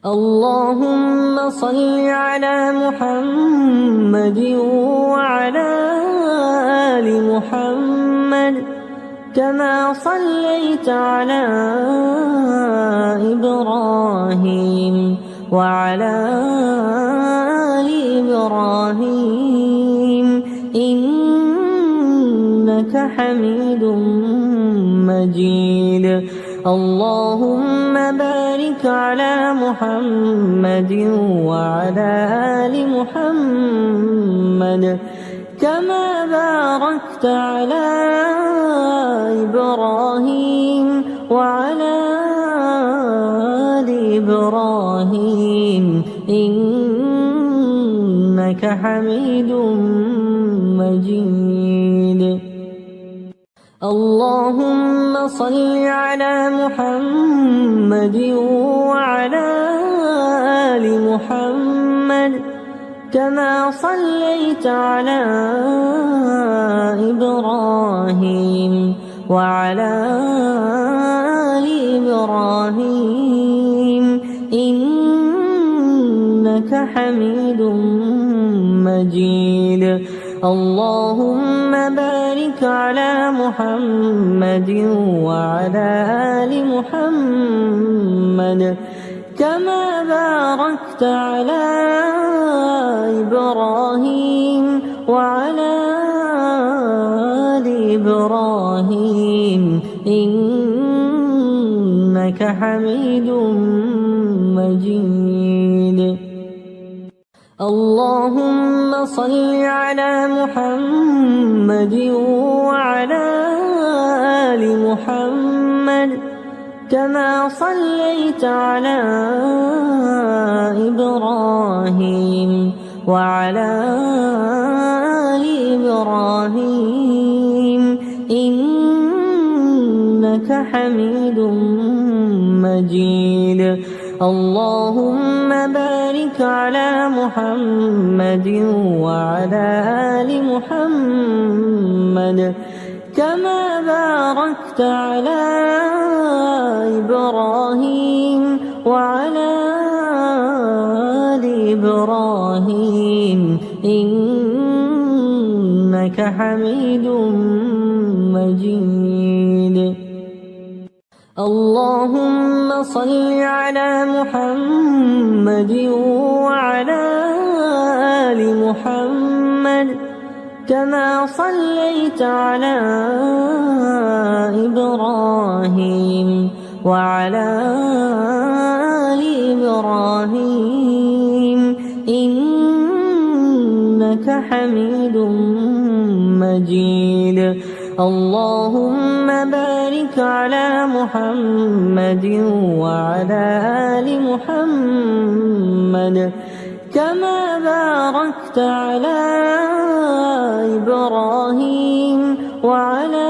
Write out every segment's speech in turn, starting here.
اللهم صل على محمد وعلى آل محمد كما صليت على إبراهيم وعلى آل إبراهيم إنك حميد مجيد. اللهم بارك على محمد وعلى آل محمد كما باركت على إبراهيم وعلى آل إبراهيم إنك حميد مجيد. اللهم صل على محمد وعلى آل محمد كما صليت على إبراهيم وعلى آل إبراهيم إنك حميد مجيد. اللهم بارك على محمد وعلى آل محمد كما باركت على إبراهيم وعلى آل إبراهيم إنك حميد مجيد. اللهم صل على محمد وعلى آل محمد كما صليت على إبراهيم وعلى آل إبراهيم إنك حميد مجيد. اللهم بارك على محمد وعلى آل محمد كما باركت على إبراهيم وعلى آل إبراهيم إنك حميد مجيد. اللهم صل على محمد وعلى آل محمد كما صليت على إبراهيم وعلى آل إبراهيم إنك حميد مجيد. اللهم بارك على محمد وعلى آل محمد كما باركت على إبراهيم وعلى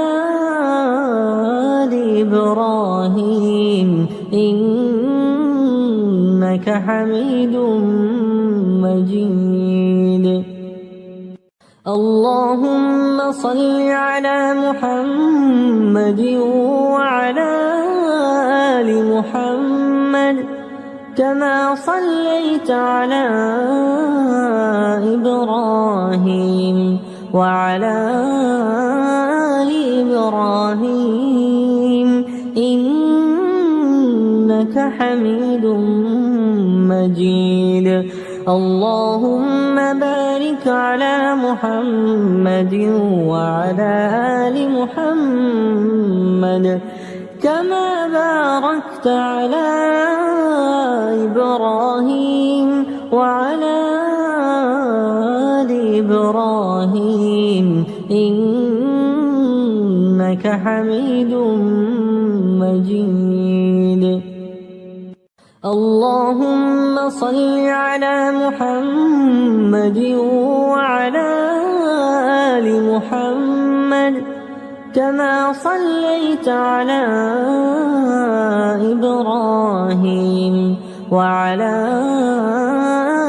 آل إبراهيم إنك حميد مجيد. اللهم صل على محمد وعلى آل محمد كما صليت على إبراهيم وعلى آل إبراهيم إنك حميد مجيد. اللهم بارك على محمد وعلى آل محمد كما باركت على إبراهيم وعلى آل إبراهيم إنك حميد مجيد. اللهم صل على محمد وعلى آل محمد كما صليت على إبراهيم وعلى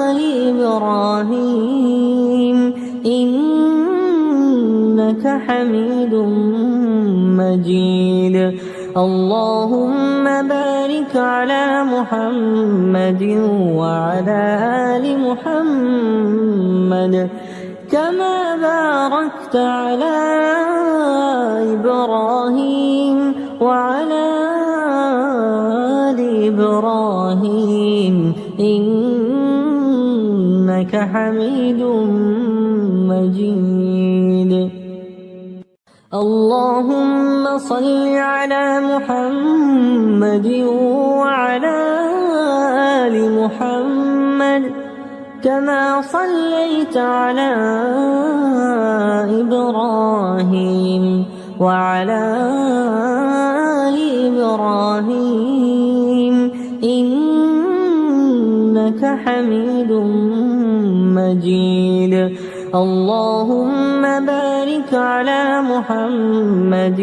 آل إبراهيم إنك حميد مجيد. اللهم بارك على محمد وعلى آل محمد كما باركت على إبراهيم وعلى آل إبراهيم إنك حميد مجيد. اللهم صل على محمد وعلى آل محمد كما صليت على إبراهيم وعلى آل إبراهيم إنك حميد مجيد. اللهم بارك على محمد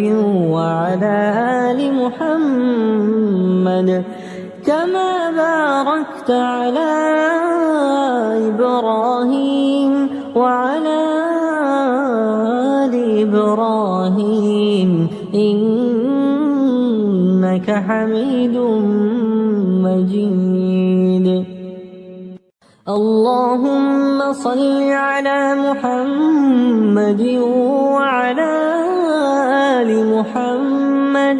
وعلى آل محمد كما باركت على إبراهيم وعلى آل إبراهيم إنك حميد مجيد. اللهم صل على محمد وعلى آل محمد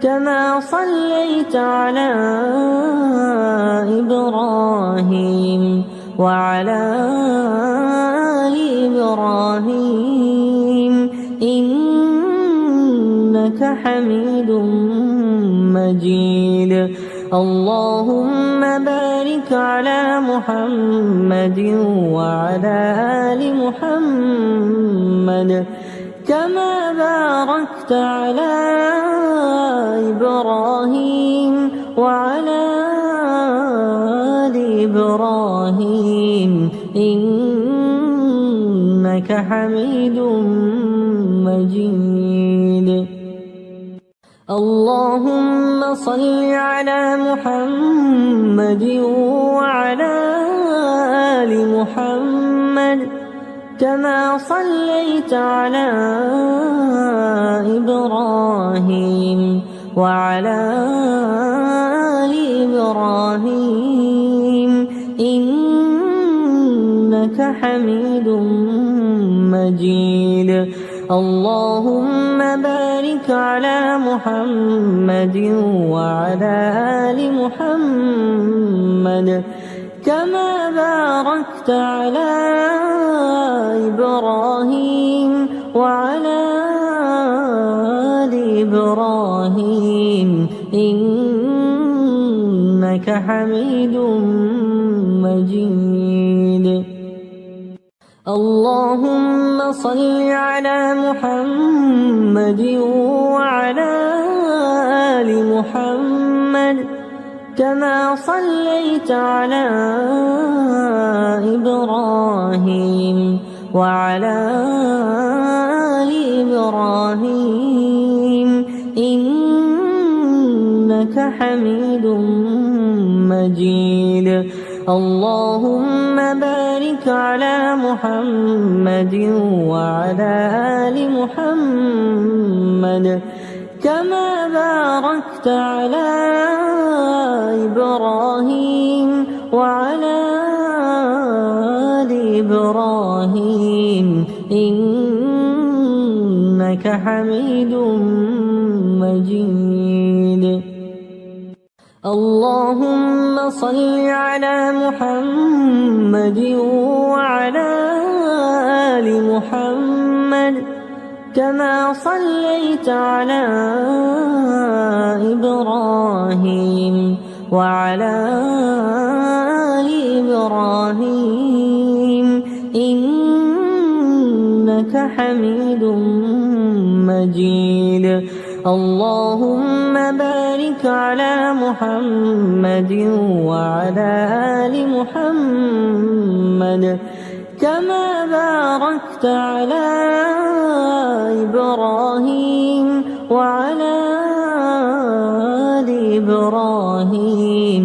كما صليت على إبراهيم وعلى آل إبراهيم إنك حميد مجيد. اللهم بارك على محمد وعلى آل محمد كما باركت على إبراهيم وعلى آل إبراهيم إنك حميد مجيد. اللهم صل على محمد وعلى آل محمد كما صليت على إبراهيم وعلى آل إبراهيم إنك حميد مجيد. اللهم بارك على محمد وعلى آل محمد كما باركت على إبراهيم وعلى آل إبراهيم إنك حميد مجيد. اللهم صل على محمد وعلى آل محمد كما صليت على إبراهيم وعلى آل إبراهيم إنك حميد مجيد. اللهم بارك على محمد وعلى آل محمد كما باركت على إبراهيم وعلى آل إبراهيم إنك حميد مجيد. اللهم صل على محمد وعلى آل محمد كما صليت على إبراهيم وعلى آل إبراهيم إنك حميد مجيد. اللهم بارك على محمد وعلى آل محمد كما باركت على إبراهيم وعلى آل إبراهيم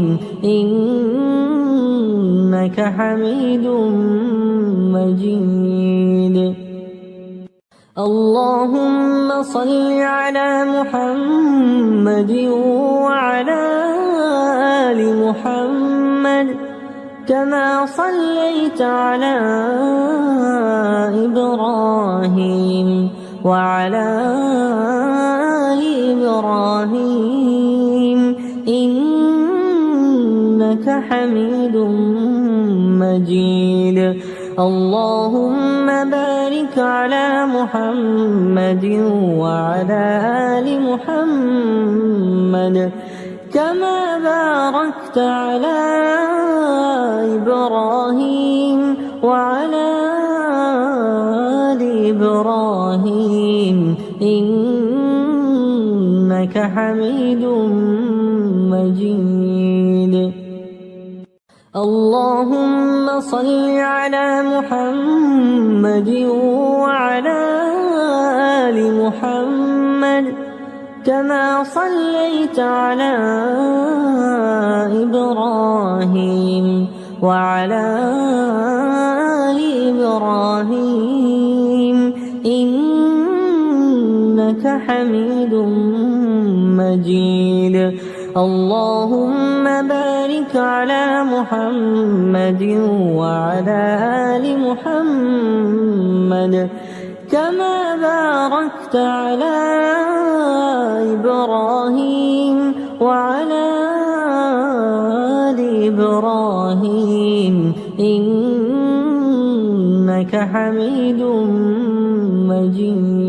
إنك حميد مجيد. اللهم صل على محمد وعلى آل محمد كما صليت على إبراهيم وعلى آل إبراهيم إنك حميد مجيد. اللهم بارك على محمد وعلى آل محمد كما باركت على إبراهيم وعلى آل إبراهيم إنك حميد مجيد. اللهم صل على محمد وعلى آل محمد كما صليت على إبراهيم وعلى آل إبراهيم إنك حميد مجيد. اللهم بارك على محمد وعلى آل محمد كما باركت على إبراهيم وعلى آل إبراهيم إنك حميد مجيد.